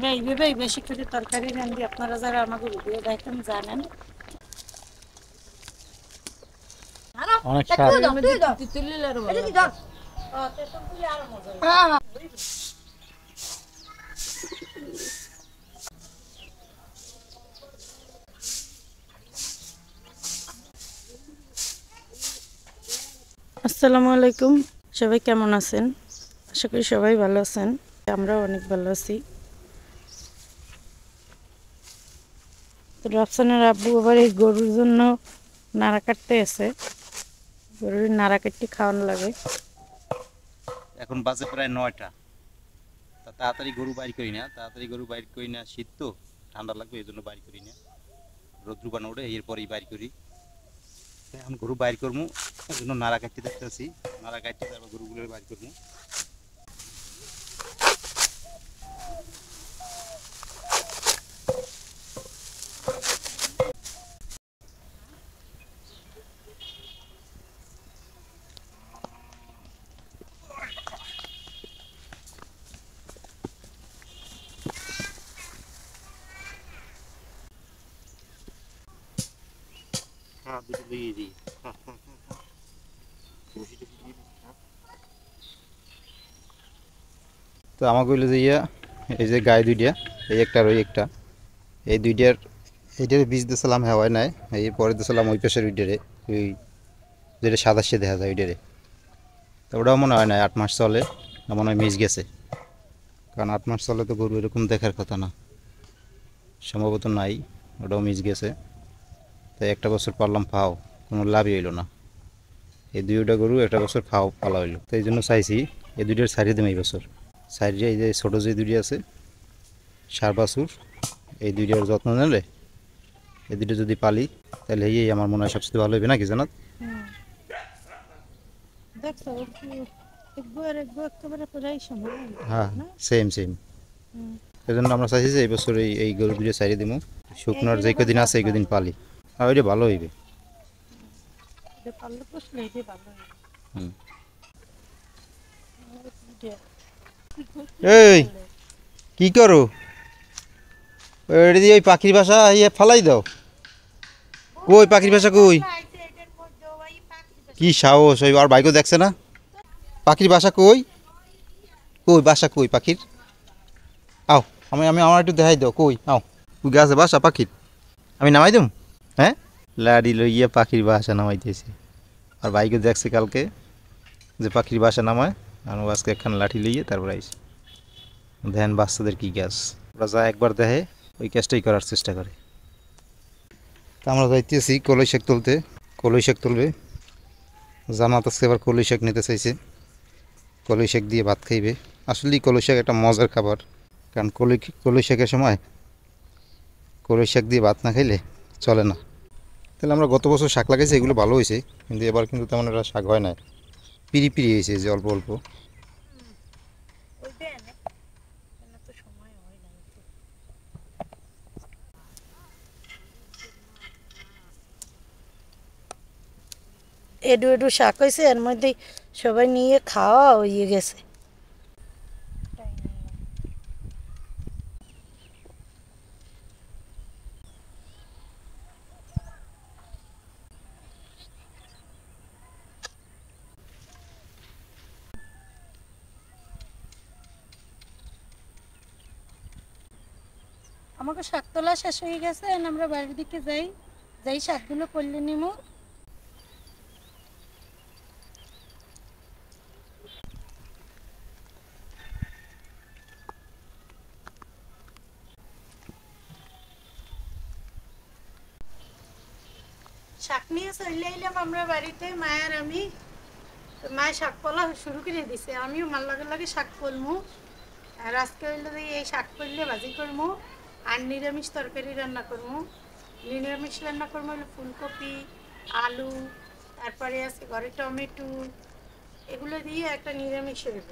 আমরা এইভাবেই বেশি করে তরকারি রান্ধি, আপনারা যারা আমাকে ভিডিও দেখেন জানেন। অনেক স্বাদ। আসসালামু আলাইকুম, সবাই কেমন আছেন? আশা করি সবাই ভালো আছেন, আমরাও অনেক ভালো আছি। তো রাফসানের আব্বু আবার এই গরুর জন্য নাড়া কাটতে আছে, গরুর নাড়া কাটতে খাওয়ানো লাগে। এখন বাজে প্রায় 9টা। তা তাড়াতাড়ি গরু বাইর করি না, শীত তো ঠান্ডা লাগবে, এই জন্য বাইর করি না। রোদ্রু বানা ওঠে এরপরেই বাইর করি। এখন গরু বাইর করবো, এই জন্য নাড়া কাটতে দেখতেছি। নাড়া কাটতে তারপর গরুগুলো বাইর করবো। দুটো লেগে দিই। তো আমাকে হইলো যে এই যে গায়ে দুইটা, এই একটা আর ওই একটা, এই এইটার বীজ দিয়েছিলাম, হয় নাই। এই পরে দিয়েছিলাম ওই পাশের ওইটারে, ওই যেটা সাদা সে দেখা যায় ওইটারে। তো ওটাও মনে হয় না 8 মাস চলে, মনে হয় মিস গেছে। কারণ 8 মাস চলে তো গরু এরকম দেখার কথা না, সম্ভবত নাই, ওটাও মিস গেছে। তাই একটা বছর পারলাম ফাও, কোনো লাভই হইলো না। এই দুইটা গরু একটা বছর ফাও পালা হইলো, তো এই জন্য চাইছি এই দুইটার সাইডে দিম এই বছর। সাইডে এই যে ছোটো যে দুইটা আছে সার বাছুর, এই দুইটার যত্ন নিলে, এই দুটো যদি পালি তাহলে এই আমার মনে হয় সবচেয়ে ভালো হবে, নাকি জানাত? হ্যাঁ, সেম সেম। এই জন্য আমরা চাইছি যে এই বছর এই গরু দুটো সাইডে দিব, শুকনোর যে কদিন আছে এই কদিন পালি, আর ওইটা ভালো হইবে। হুম। এই কি করো? এটা দিয়ে ওই পাখির বাসা ইয়ে ফালাই দাও। কই পাখির বাসা কই? কি সাহস, ওই আর বাইকও দেখছে না? পাখির বাসা কই? কই বাসা কই পাখির? আও, আমি আমি আমার একটু দেখাই দাও, কই আও। কই গাছে বাসা পাখির? আমি নামাই দিম। হ্যাঁ, লাড়ি লইয়া পাখির বাসা নামাইতেছে। আর বাইকও দেখছে কালকে যে পাখির বাসা নামায়, আর ও আজকে একখান লাঠি লইয়ে তারপর আইস। ধ্যান বাচ্চাদের কি গাছ, ওরা যা একবার দেখে ওই কাজটাই করার চেষ্টা করে। তা আমরা যাইতেছি কলই শাক তুলতে, কলই শাক তুলবে। জামাত আজকে এবার কলই শাক নিতে চাইছে, কলই শাক দিয়ে ভাত খাইবে। আসলেই কলই শাক একটা মজার খাবার, কারণ কলই শাকের সময় কলই শাক দিয়ে ভাত না খাইলে চলে না। তাহলে আমরা গত বছর শাক লাগাইছি, এগুলো ভালো হয়েছে, কিন্তু এবার কিন্তু তেমন একটা শাক হয় না, পিরি পিরি হয়েছে যে অল্প অল্প। এডু এডু শাক হয়েছে, এর মধ্যে সবাই নিয়ে খাওয়া হয়ে গেছে। আমাকে শাক তোলা শেষ হয়ে গেছে, আমরা বাড়ির দিকে যাই, যাই শাকগুলো করলে নিমু। শাক নিয়ে চলে এলাম আমরা বাড়িতে, মায়ের আমি। মায়ের শাক কলা শুরু করে দিছে, আমিও মার লাগে লাগে শাক করমু। আর আজকে হইলো যে এই শাক করলে ভাজি করমু, আর নিরামিষ তরকারি রান্না করমু। নিরামিষ রান্না করবো হলো ফুলকপি, আলু, তারপরে আছে ঘরে টমেটো, এগুলো দিয়ে একটা নিরামিষ হইব।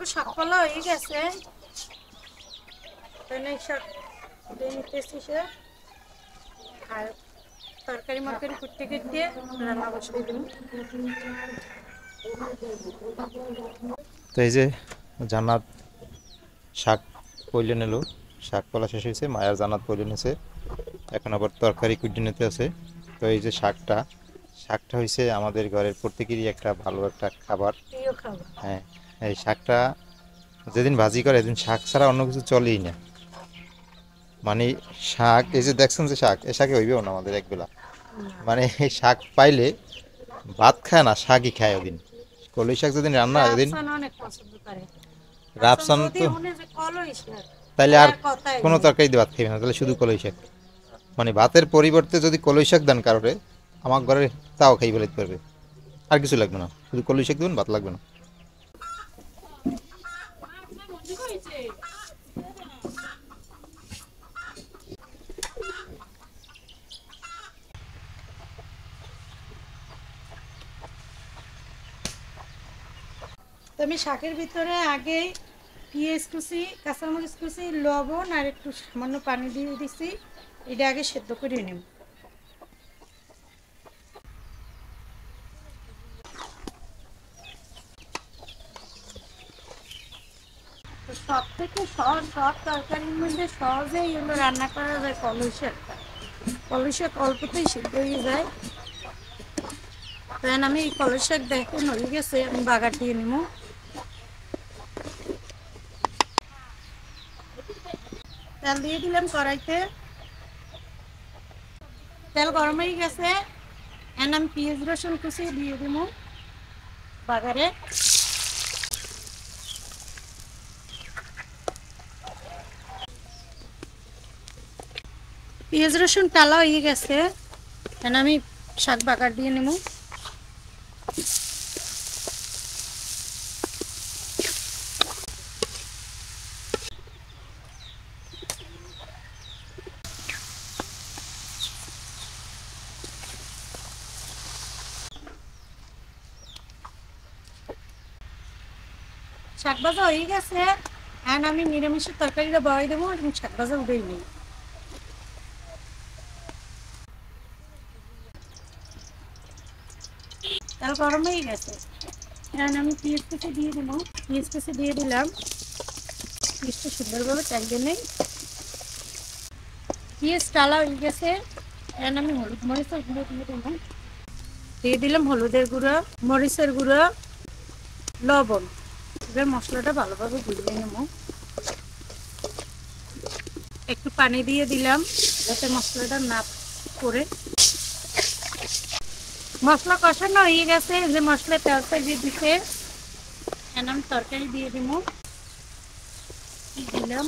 আমাকে শাক কলা হয়ে গেছে, শাক নিতেছি সে, আর তরকারি মরকারি কুটতে কুটতে রান্না বসিয়ে দিন। তো এই যে জান্নাত শাক পইলে নিল, শাক কলা শেষ হয়েছে, মায়ার জান্নাত পইলে নিছে, এখন আবার তরকারি কুটে নিতে আছে। তো এই যে শাকটা শাকটা হয়েছে আমাদের ঘরের প্রত্যেকেরই একটা ভালো একটা খাবার। প্রিয় খাবার। হ্যাঁ, এই শাকটা যেদিন ভাজি করে এদিন শাক ছাড়া অন্য কিছু চলেই না। মানে শাক, এই যে দেখছেন যে শাক, এই শাকে হইবেও না আমাদের একবেলা। মানে এই শাক পাইলে ভাত খায় না, শাকই খায় ওদিন। কলই শাক যেদিন রান্না হয় ওদিন, রাফসান অনেক পছন্দ করে। রাফসান যদি তো মনে যে কলই শাক, তাইলে আর কথাই কোনো নেই। তরকারি দিয়ে ভাত খাইবে না, তাহলে শুধু কলই শাক। মানে ভাতের পরিবর্তে যদি কলই শাক দেন কারোরে, আমার ঘরে তাও খাই ফেলাইতে পারবে, আর কিছু লাগবে না, শুধু কলই শাক দেবেন, ভাত লাগবে না। তো আমি শাকের ভিতরে আগে পেঁয়াজ কুচি, কাঁচামরিচ কুচি, লবণ আর একটু সামান্য পানি দিয়ে দিছি, এটা আগে সেদ্ধ করে নেব। তো সব থেকে সহজ, সব তরকারির মধ্যে সহজেই এগুলো রান্না করা যায় কলই শাকটা। কলই শাক অল্পতেই সিদ্ধ হয়ে যায়। দেন আমি এই কলই শাক দেখেন হয়ে গেছে, আমি বাগার দিয়ে নেব। তেল দিয়ে দিলাম কড়াইতে, তেল গরম হয়ে গেছে, এখন আমি পেঁয়াজ রসুন কুচি দিয়ে দেবো বাগারে। পেঁয়াজ রসুন টালা হয়ে গেছে, এখন আমি শাক বাগার দিয়ে নেব। শাক ভাজা হয়ে গেছে, এখন আমি নিরামিষের তরকারিটা বড়াই দেবো এবং শাক ভাজা উঠেই নেই। তেল গরম হয়ে গেছে, এখন আমি পেঁয়াজ কুচি দিয়ে দেবো। পেঁয়াজ কুচি দিয়ে দিলাম, পেঁয়াজটা সুন্দরভাবে চাইলে নেই। পেঁয়াজ টালা হয়ে গেছে, এখন আমি হলুদ মরিচের গুঁড়ো দিয়ে দেবো। দিয়ে দিলাম হলুদের গুঁড়ো, মরিচের গুঁড়ো, লবণ। এবার মশলাটা ভালোভাবে গুলিয়ে নেব। একটু পানি দিয়ে দিলাম যাতে মশলাটা না করে। মশলা কষানো হয়ে গেছে, যে মশলা তেলটা দিয়ে দিতে, এখন আমি তরকারি দিয়ে দিব। দিলাম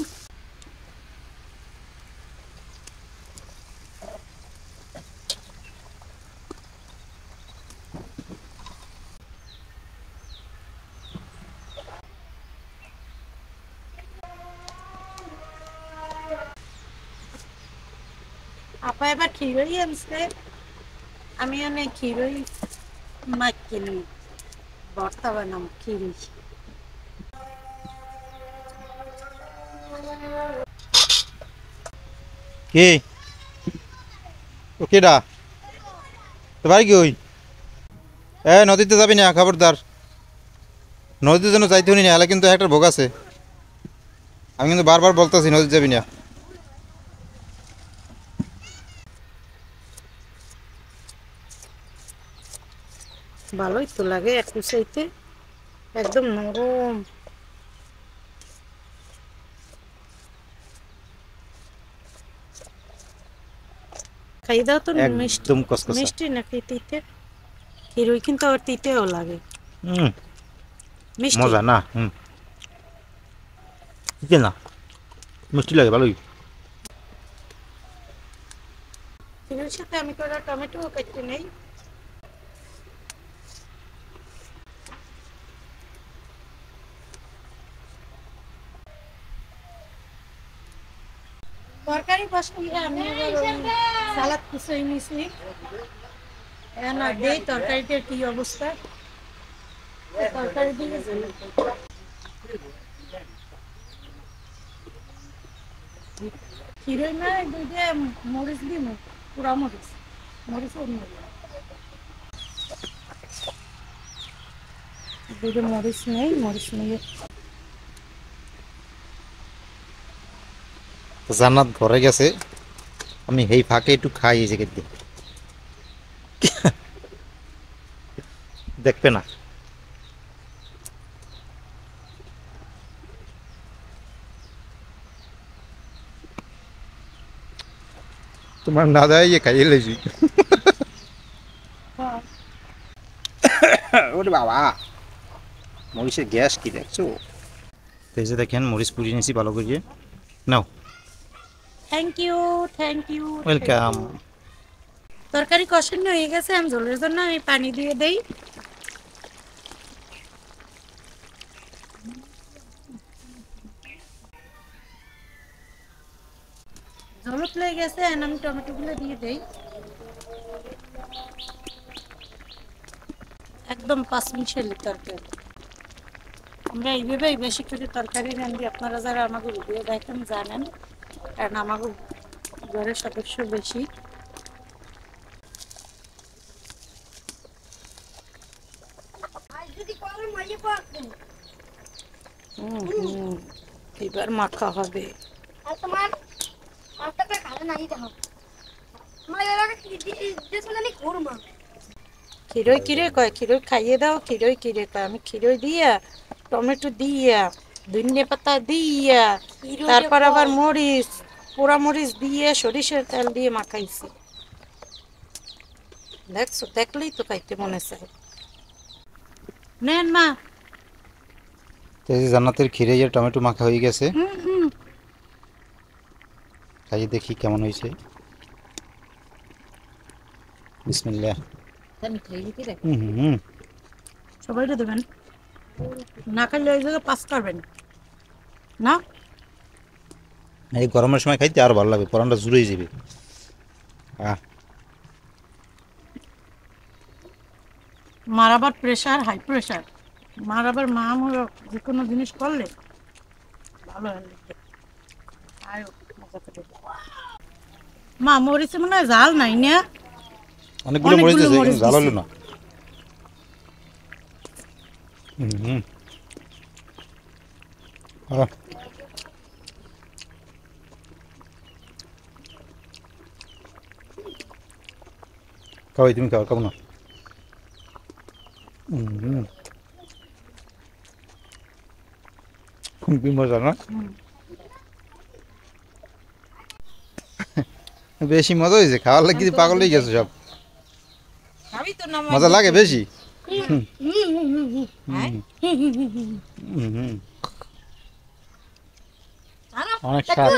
আপা এবার খিরই আনছে, আমি অনেক খিরই মাছ কিনি, ভর্তা বানাম খিরি। কি ও কেডা, তো ভাই কি ওই, নদীতে যাবি না খবরদার, নদীতে যেন যাইতে হনি না, এলা কিন্তু একটা ভোগ আছে। আমি কিন্তু বারবার বলতেছি নদীতে যাবি না। ভালোই তো লাগে একটু চাইতে, একদম নরম। খাই দাও তো মিষ্টি, একদম কসকসা। মিষ্টি নাকি তিতে? খিরই কিন্তু আবার তিতেও লাগে। হুম, মিষ্টি মজা না, ঠিক না, মিষ্টি লাগে ভালোই। খিরির সাথে আমি কটা টমেটো কেটে নেই। তরকারি বসিয়ে আমি সালাদ কুচিয়ে নিয়েছি। এখন দেই তরকারিটার কি অবস্থা, তরকারি দিয়ে খিরে না দুইটা মরিচ দিন, পুরা মরিচ, মরিচ অন্য দুইটা মরিচ নেই, মরিচ নিয়ে তো জান্নাত ঘরে গেছে, আমি এই ফাঁকে একটু খাই এই জায়গায় দিয়ে, দেখবে না। তোমার না দেয় খাইয়ে লেছি। ওরে বাবা, মরিচের গ্যাস কি দেখছো? তো এই যে দেখেন মরিচ পুড়িয়ে নিয়েছি ভালো করে, নাও। Thank you, thank you, welcome. তরকারি কষানো হয়ে গেছে, আমি ঝোলের জন্য আমি পানি দিয়ে দেই। ঝোল উতলে গেছে, এখন আমি টমেটোগুলো দিয়ে দেই। একদম 5 মিনিটের তরকারি। আমরা এইভাবেই বেশি করে তরকারি রাঁধি, আপনারা যারা আমাকে ভিডিও দেখেন জানেন, কারণ আমাকে ঘরের সদস্য বেশি। এবার মাখা হবে। খিরোই কিরে কয়, খিরোই খাইয়ে দাও, খিরোই কিরে কয়। আমি খিরোই দিয়া, টমেটো দিয়া, ধনিয়া পাতা দিয়া, তারপর আবার মরিচ, পোড়া মরিচ দিয়ে, সরিষার তেল দিয়ে মাখাইছি। দেখছো, দেখলেই তো খাইতে মনে চায়। নেন মা। তো এই যে জান্নাতের খিরে আর টমেটো মাখা হয়ে গেছে, খাইয়ে দেখি কেমন হয়েছে। বিসমিল্লাহ। সবাই দেবেন, না খাইলে ওই জায়গায় পাস করবেন না। এই গরমের সময় খাইতে আর ভালো লাগে, পরানটা জুড়েই যাবে। মার আবার প্রেশার, হাই প্রেশার। মার আবার মা যে কোনো জিনিস করলে ভালো হয়। মা মরিচে মনে হয় জাল নাই না, অনেকগুলো মরিচ আছে, কিন্তু ঝাল হলো দিছি। না। হুম। আহ, খাওয়াই তুমি খাও, খাবো না। খুবই মজা না? বেশি মজা হয়েছে, খাওয়ার লাগে পাগল হয়ে গেছে সব। খাবি তো না মজা লাগে বেশি। অনেক স্বাদ।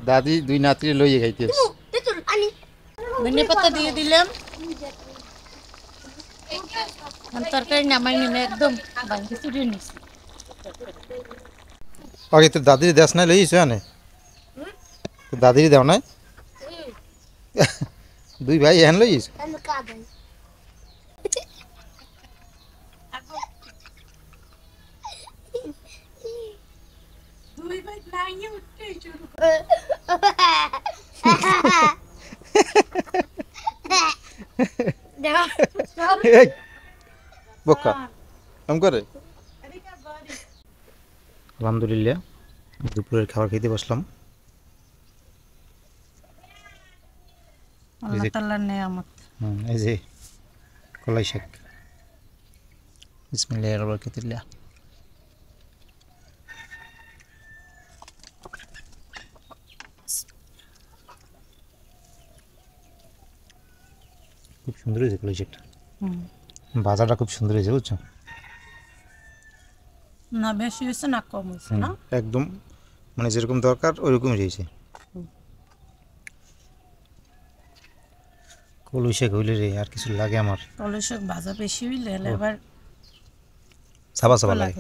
দাদি দুই নাতি লইয়ে খাইতে। ধনে পাতা দিয়ে দিলাম, তরকারি নামাই নিলে একদম ভাঙ্গি চুরিয়ে নিছি। আগে তোর দাদির দেশ নাই লইছ আনে, তোর দাদির দেও নাই? দুই ভাই এখান লইছ? দুই ভাই লাইনে উঠতে শুরু এই, বোকা এম করে। আলহামদুলিল্লাহ, দুপুরের খাবার খেতে বসলাম। আল্লাহ তাআলার নেয়ামত। এই যে কলাই শাক, বিসমিল্লাহির বারাকাতুল্লাহ। খুব সুন্দর হয়েছে কলাই শাকটা, বাজারটা খুব সুন্দর হয়েছে বুঝছো? না বেশি হয়েছে না কম হয়েছে না, একদম মানে যেরকম দরকার ওইরকমই রয়েছে। কলই শাক হইলে রে আর কিছু লাগে আমার। কলাই শাক ভাজা বেশি হইলে আবার সাবা সাবা লাগে,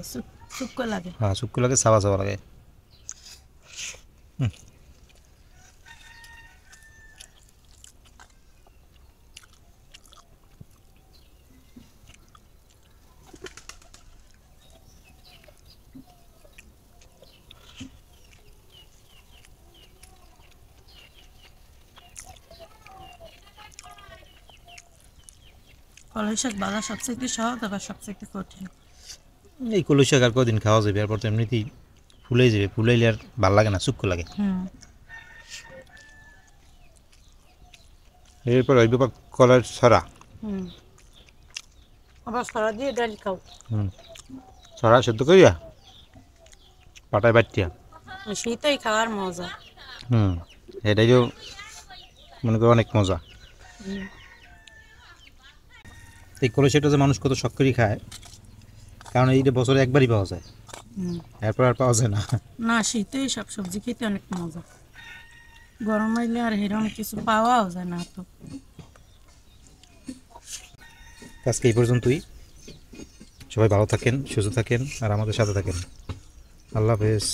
শুক্কো লাগে। হ্যাঁ শুক্কো লাগে, সাবা সাবা লাগে। কলই শাক বাজা সবচেয়ে সহজ আবার সবচেয়ে কঠিন। এই কলই শাক আর কদিন খাওয়া যাবে, এরপর তো এমনিতেই ফুলে যাবে, ফুলাইলে আর ভাল লাগে না, চুক্কো লাগে। এরপর ওই ব্যাপার কলার ছড়া। আবার সরা দিয়ে ডাল খাও। ছড়া সেদ্ধ করিয়া পাটায় বাটিয়া শীতই খাওয়ার মজা। এটাইও মনে করি অনেক মজা। এই কলই শাকটা যে মানুষ কত শখ করে খায়, কারণ এইটা বছরে একবারই পাওয়া যায়, এরপর আর পাওয়া যায় না। না, শীতেই সব সবজি খেতে অনেক মজা, গরম হইলে আর এরকম কিছু পাওয়াও যায় না তো। আজকে এই পর্যন্তই। সবাই ভালো থাকেন, সুস্থ থাকেন আর আমাদের সাথে থাকেন। আল্লাহ হাফেজ।